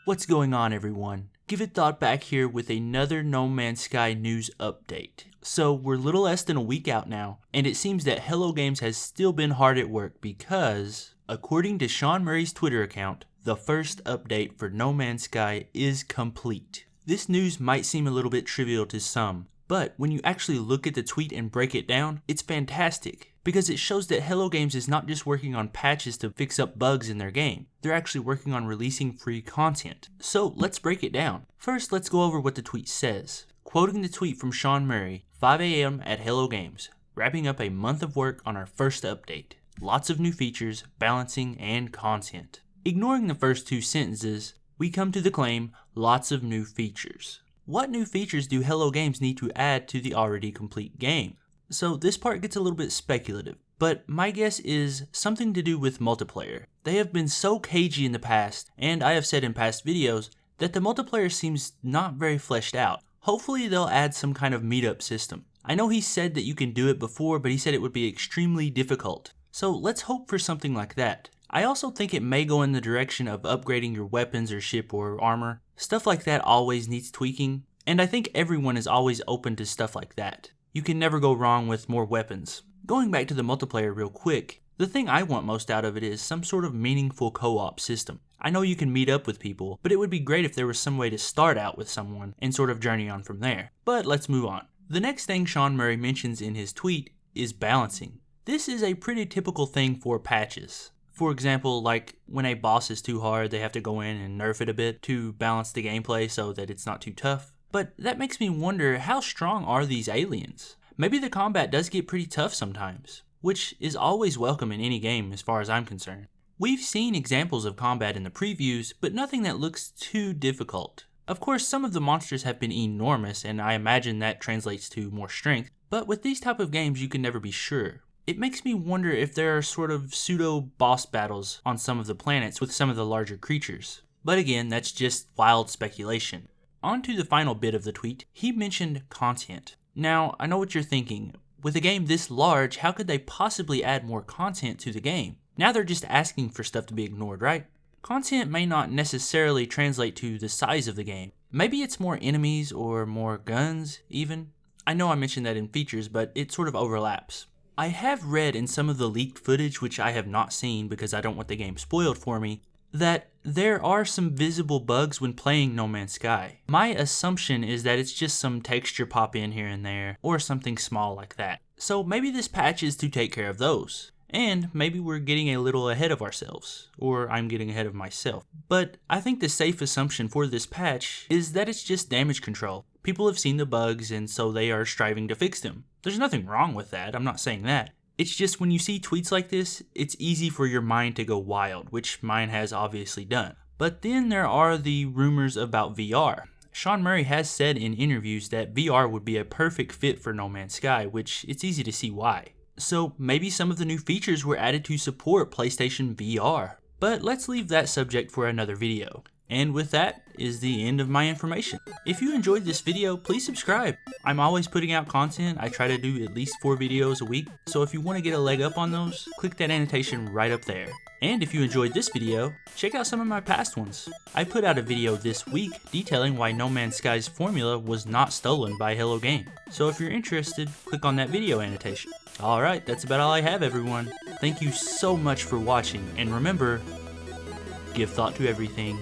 What's going on, everyone? Give It Thought back here with another No Man's Sky news update. So we're little less than a week out now, and it seems that Hello Games has still been hard at work because, according to Sean Murray's Twitter account, the first update for No Man's Sky is complete. This news might seem a little bit trivial to some, but when you actually look at the tweet and break it down, it's fantastic. Because it shows that Hello Games is not just working on patches to fix up bugs in their game, they're actually working on releasing free content. So let's break it down. First, let's go over what the tweet says. Quoting the tweet from Sean Murray, 5 AM at Hello Games, wrapping up a month of work on our first update. Lots of new features, balancing, and content. Ignoring the first two sentences, we come to the claim, lots of new features. What new features do Hello Games need to add to the already complete game? So this part gets a little bit speculative, but my guess is something to do with multiplayer. They have been so cagey in the past, and I have said in past videos, that the multiplayer seems not very fleshed out. Hopefully they'll add some kind of meetup system. I know he said that you can do it before, but he said it would be extremely difficult. So let's hope for something like that. I also think it may go in the direction of upgrading your weapons or ship or armor. Stuff like that always needs tweaking, and I think everyone is always open to stuff like that. You can never go wrong with more weapons. Going back to the multiplayer real quick, the thing I want most out of it is some sort of meaningful co-op system. I know you can meet up with people, but it would be great if there was some way to start out with someone and sort of journey on from there. But let's move on. The next thing Sean Murray mentions in his tweet is balancing. This is a pretty typical thing for patches. For example, like when a boss is too hard, they have to go in and nerf it a bit to balance the gameplay so that it's not too tough. But that makes me wonder, how strong are these aliens? Maybe the combat does get pretty tough sometimes, which is always welcome in any game as far as I'm concerned. We've seen examples of combat in the previews, but nothing that looks too difficult. Of course, some of the monsters have been enormous, and I imagine that translates to more strength, but with these type of games you can never be sure. It makes me wonder if there are sort of pseudo-boss battles on some of the planets with some of the larger creatures. But again, that's just wild speculation. On to the final bit of the tweet, he mentioned content. Now, I know what you're thinking. With a game this large, how could they possibly add more content to the game? Now they're just asking for stuff to be ignored, right? Content may not necessarily translate to the size of the game. Maybe it's more enemies or more guns, even. I know I mentioned that in features, but it sort of overlaps. I have read in some of the leaked footage, which I have not seen because I don't want the game spoiled for me, that there are some visible bugs when playing No Man's Sky. My assumption is that it's just some texture pop in here and there, or something small like that. So maybe this patch is to take care of those. And maybe we're getting a little ahead of ourselves, or I'm getting ahead of myself. But I think the safe assumption for this patch is that it's just damage control. People have seen the bugs and so they are striving to fix them. There's nothing wrong with that, I'm not saying that. It's just when you see tweets like this, it's easy for your mind to go wild, which mine has obviously done. But then there are the rumors about VR. Sean Murray has said in interviews that VR would be a perfect fit for No Man's Sky, which it's easy to see why. So maybe some of the new features were added to support PlayStation VR. But let's leave that subject for another video. And with that is the end of my information. If you enjoyed this video, please subscribe. I'm always putting out content. I try to do at least 4 videos a week. So if you want to get a leg up on those, click that annotation right up there. And if you enjoyed this video, check out some of my past ones. I put out a video this week detailing why No Man's Sky's formula was not stolen by Hello Games. So if you're interested, click on that video annotation. Alright, that's about all I have, everyone. Thank you so much for watching, and remember, give thought to everything.